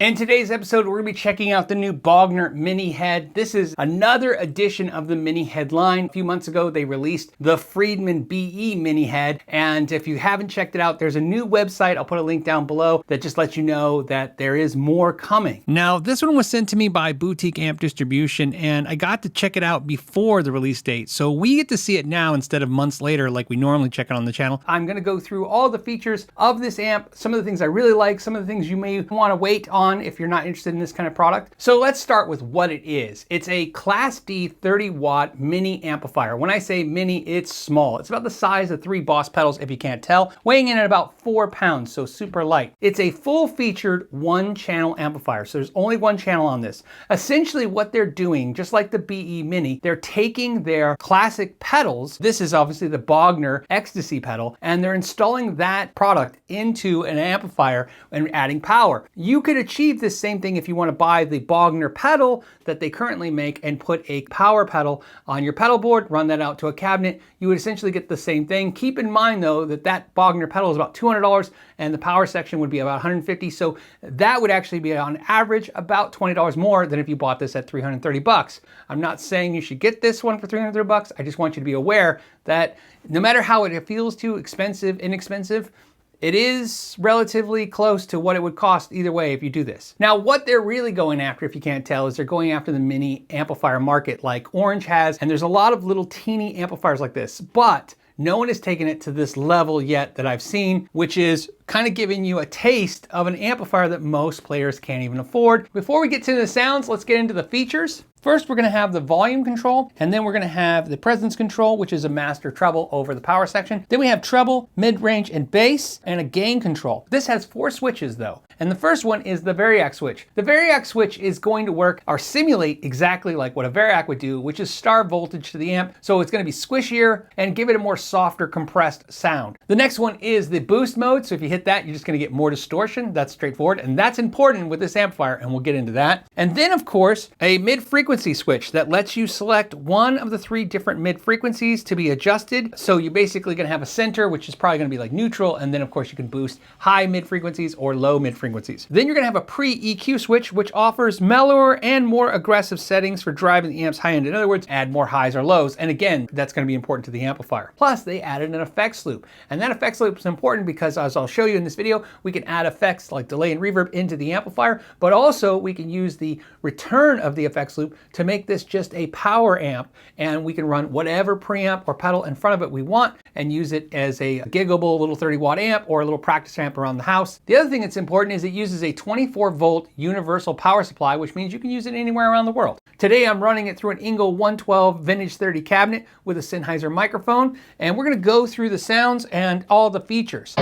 In today's episode, we're going to be checking out the new Bogner mini head. This is another edition of the mini head line. A few months ago, they released the Friedman BE mini head. And if you haven't checked it out, there's a new website. I'll put a link down below that just lets you know that there is more coming. Now, this one was sent to me by Boutique Amp Distribution, and I got to check it out before the release date. So we get to see it now instead of months later like we normally check it on the channel. I'm going to go through all the features of this amp, some of the things I really like, some of the things you may want to wait on if you're not interested in this kind of product. So let's start with what it is. It's a Class D 30 watt mini amplifier. When I say mini, it's small. It's about the size of 3 Boss pedals if you can't tell, weighing in at about 4 pounds, so super light. It's a full featured 1-channel amplifier, so there's only 1 channel on this. Essentially what they're doing, just like the BE Mini, they're taking their classic pedals, this is obviously the Bogner Ecstasy pedal, and they're installing that product into an amplifier and adding power. You could achieve this same thing if you want to buy the Bogner pedal that they currently make and put a power pedal on your pedal board, run that out to a cabinet. You would essentially get the same thing. Keep in mind though that that Bogner pedal is about $200 and the power section would be about $150. So that would actually be on average about $20 more than if you bought this at $330. I'm not saying you should get this one for $330. I just want you to be aware that no matter how it feels to you, expensive, inexpensive, it is relatively close to what it would cost either way if you do this. Now, what they're really going after, if you can't tell, is they're going after the mini amplifier market like Orange has, and there's a lot of little teeny amplifiers like this, but no one has taken it to this level yet that I've seen, which is kind of giving you a taste of an amplifier that most players can't even afford. Before we get to the sounds, let's get into the features. First, we're going to have the volume control, and then we're going to have the presence control, which is a master treble over the power section. Then we have treble, mid-range, and bass, and a gain control. This has 4 switches though, and the first one is the variac switch. The variac switch is going to work or simulate exactly like what a variac would do, which is starve voltage to the amp, so it's going to be squishier and give it a more softer, compressed sound. The next one is the boost mode, so if you hit that, you're just going to get more distortion. That's straightforward, and that's important with this amplifier, and we'll get into that. And then, of course, a mid-frequency switch that lets you select one of the 3 different mid frequencies to be adjusted. So you're basically going to have a center, which is probably going to be like neutral, and then of course you can boost high mid frequencies or low mid frequencies. Then you're going to have a pre-EQ switch, which offers mellower and more aggressive settings for driving the amp's high end. In other words, add more highs or lows. And again, that's going to be important to the amplifier. Plus, they added an effects loop, and that effects loop is important because, as I'll show you in this video, we can add effects like delay and reverb into the amplifier, but also we can use the return of the effects loop to make this just a power amp, and we can run whatever preamp or pedal in front of it we want and use it as a giggable little 30 watt amp or a little practice amp around the house. The other thing that's important is it uses a 24 volt universal power supply, which means you can use it anywhere around the world. Today I'm running it through an Engel 112 Vintage 30 cabinet with a Sennheiser microphone, and we're going to go through the sounds and all the features.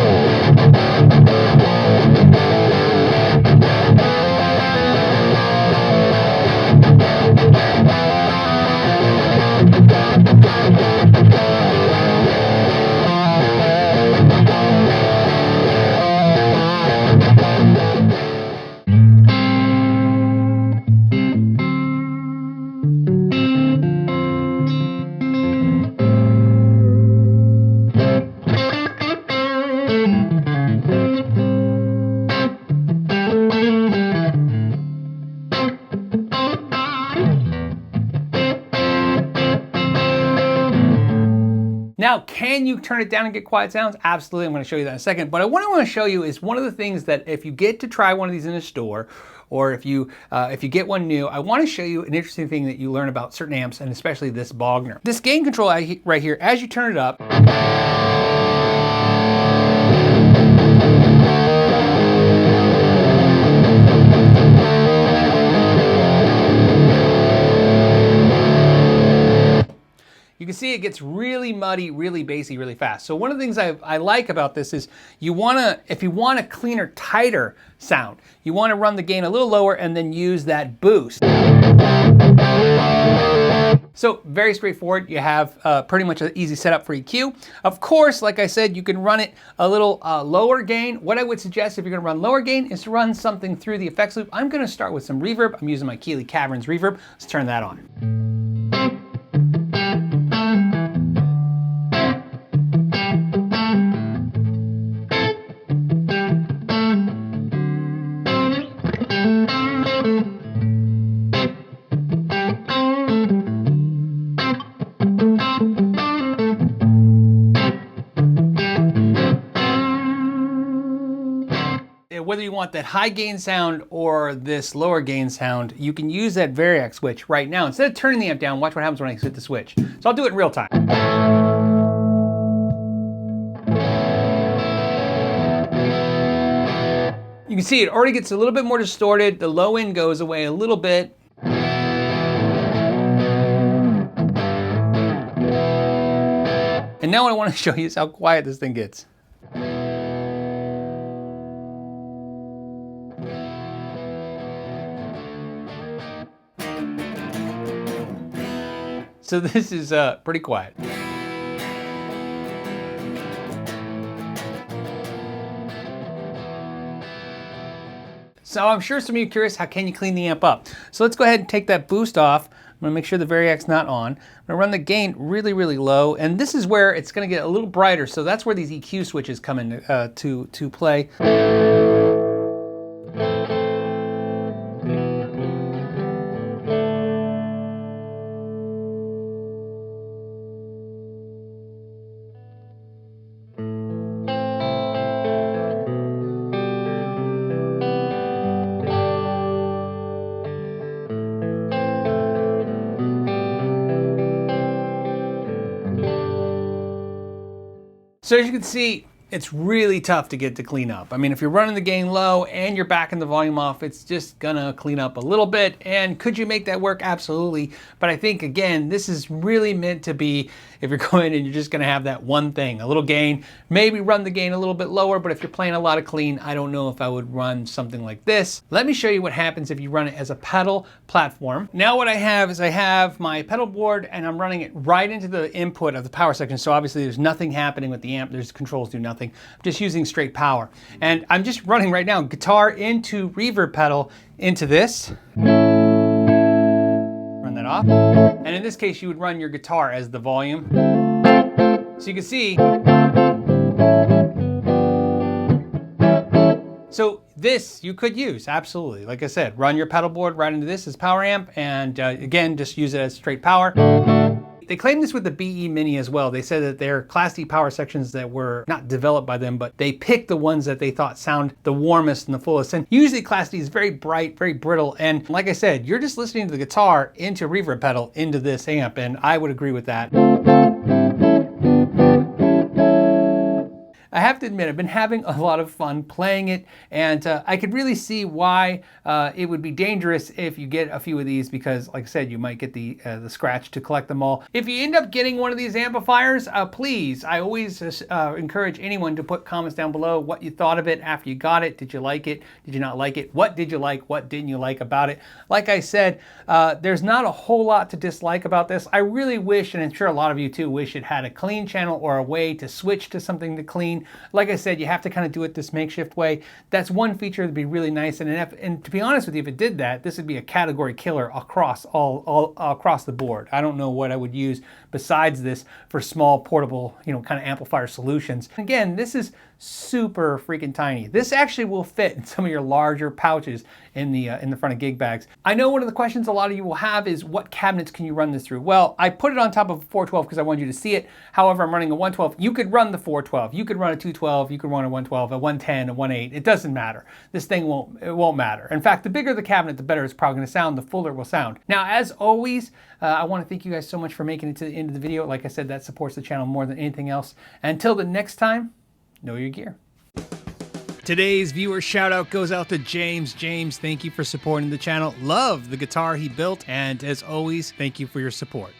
Now, can you turn it down and get quiet sounds? Absolutely, I'm going to show you that in a second. But what I want to show you is one of the things that if you get to try one of these in a store, or if you get one new, I want to show you an interesting thing that you learn about certain amps, and especially this Bogner. This gain control right here, as you turn it up, you can see it gets really muddy, really bassy, really fast. So one of the things I like about this is if you want a cleaner, tighter sound, you want to run the gain a little lower and then use that boost. So very straightforward. You have pretty much an easy setup for EQ. Of course, like I said, you can run it a little lower gain. What I would suggest if you're going to run lower gain is to run something through the effects loop. I'm going to start with some reverb. I'm using my Keeley Caverns reverb. Let's turn that on. whether you want that high gain sound or this lower gain sound, you can use that variac switch right now. Instead of turning the amp down, watch what happens when I hit the switch. So I'll do it in real time. You can see it already gets a little bit more distorted. The low end goes away a little bit. And now what I want to show you is how quiet this thing gets. So this is pretty quiet. So I'm sure some of you are curious, how can you clean the amp up? So let's go ahead and take that boost off. I'm gonna make sure the variac's not on. I'm gonna run the gain really, really low, and this is where it's gonna get a little brighter, so that's where these EQ switches come into to play. So as you can see, it's really tough to get to clean up. I mean, if you're running the gain low and you're backing the volume off, it's just gonna clean up a little bit. And could you make that work? Absolutely. But I think, again, this is really meant to be, if you're going and you're just gonna have that one thing, a little gain, maybe run the gain a little bit lower, but if you're playing a lot of clean, I don't know if I would run something like this. Let me show you what happens if you run it as a pedal platform. Now what I have is I have my pedal board and I'm running it right into the input of the power section. So obviously there's nothing happening with the amp. There's controls do nothing. I'm just using straight power. And I'm just running right now guitar into reverb pedal into this. Run that off. And in this case, you would run your guitar as the volume. So you can see. So this you could use, absolutely. Like I said, run your pedal board right into this as power amp. And again, just use it as straight power. They claim this with the BE Mini as well. They said that they're Class D power sections that were not developed by them, but they picked the ones that they thought sound the warmest and the fullest. And usually Class D is very bright, very brittle. And like I said, you're just listening to the guitar into reverb pedal into this amp, and I would agree with that. I have to admit, I've been having a lot of fun playing it, and I could really see why it would be dangerous if you get a few of these, because like I said, you might get the scratch to collect them all. If you end up getting one of these amplifiers, please, I always encourage anyone to put comments down below what you thought of it after you got it. Did you like it? Did you not like it? What did you like? What didn't you like about it? Like I said, there's not a whole lot to dislike about this. I really wish, and I'm sure a lot of you too, wish it had a clean channel or a way to switch to something to clean. Like I said, you have to kind of do it this makeshift way. That's one feature that'd be really nice. And to be honest with you, if it did that, this would be a category killer across all across the board. I don't know what I would use besides this for small portable, kind of amplifier solutions. Again, this is super freaking tiny. This actually will fit in some of your larger pouches in the front of gig bags. I know one of the questions a lot of you will have is, what cabinets can you run this through? Well, I put it on top of a 412 because I wanted you to see it. However, I'm running a 112. You could run the 412. You could run a 212. You could run a 112, a 110, a 18. It doesn't matter. This thing won't matter. In fact, the bigger the cabinet, the better it's probably going to sound, the fuller it will sound. Now, as always, I want to thank you guys so much for making it to the end of the video. Like I said, that supports the channel more than anything else. Until the next time, know your gear. Today's viewer shout out goes out to James. James, thank you for supporting the channel. Love the guitar he built, and as always, thank you for your support.